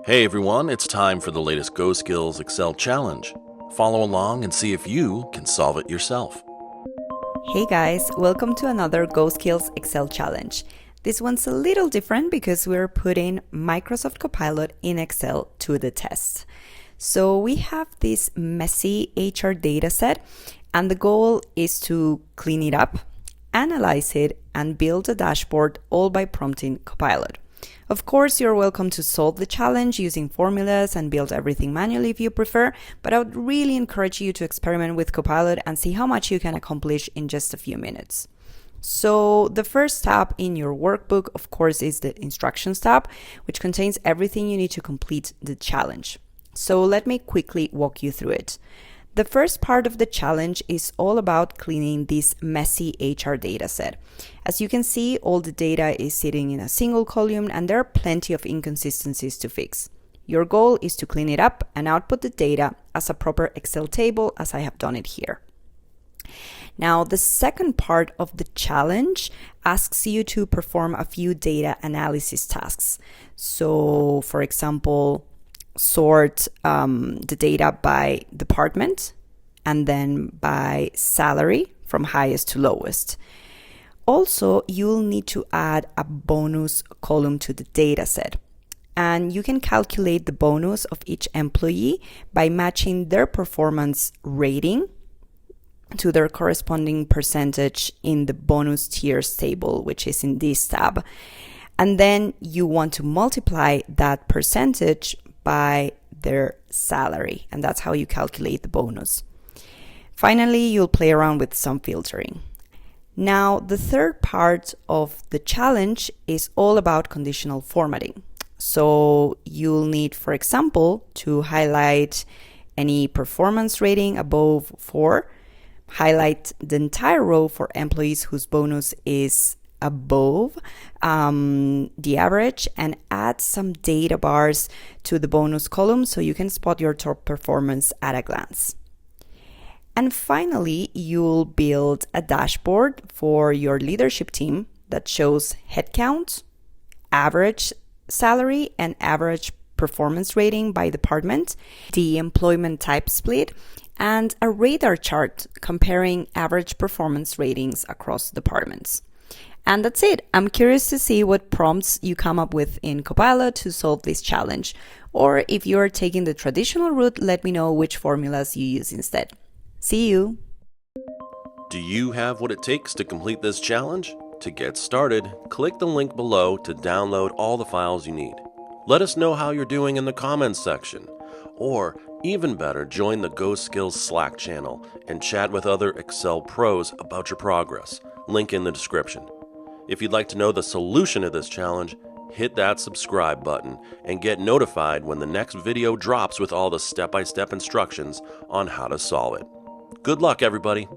Hey everyone, it's time for the latest GoSkills Excel challenge. Follow along and see if you can solve it yourself. Hey guys, welcome to another GoSkills Excel challenge. This one's a little different because we're putting Microsoft Copilot in Excel to the test. So we have this messy HR data set, and the goal is to clean it up, analyze it, and build a dashboard all by prompting Copilot. Of course, you're welcome to solve the challenge using formulas and build everything manually if you prefer, but I would really encourage you to experiment with Copilot and see how much you can accomplish in just a few minutes. So the first tab in your workbook, of course, is the Instructions tab, which contains everything you need to complete the challenge. So let me quickly walk you through it. The first part of the challenge is all about cleaning this messy HR data set. As you can see, all the data is sitting in a single column and there are plenty of inconsistencies to fix. Your goal is to clean it up and output the data as a proper Excel table, as I have done it here. Now, the second part of the challenge asks you to perform a few data analysis tasks. So, for example, sort the data by department and then by salary from highest to lowest. Also, you'll need to add a bonus column to the data set. And you can calculate the bonus of each employee by matching their performance rating to their corresponding percentage in the bonus tiers table, which is in this tab. And then you want to multiply that percentage by their salary, and that's how you calculate the bonus. Finally, you'll play around with some filtering. Now, the third part of the challenge is all about conditional formatting. So you'll need, for example, to highlight any performance rating above 4, highlight the entire row for employees whose bonus is above the average, and add some data bars to the bonus column so you can spot your top performance at a glance. And finally, you'll build a dashboard for your leadership team that shows headcount, average salary, and average performance rating by department, the employment type split, and a radar chart comparing average performance ratings across departments. And that's it. I'm curious to see what prompts you come up with in Copilot to solve this challenge. Or if you're taking the traditional route, let me know which formulas you use instead. See you! Do you have what it takes to complete this challenge? To get started, click the link below to download all the files you need. Let us know how you're doing in the comments section. Or, even better, join the GoSkills Slack channel and chat with other Excel pros about your progress. Link in the description. If you'd like to know the solution to this challenge, hit that subscribe button and get notified when the next video drops with all the step-by-step instructions on how to solve it. Good luck, everybody!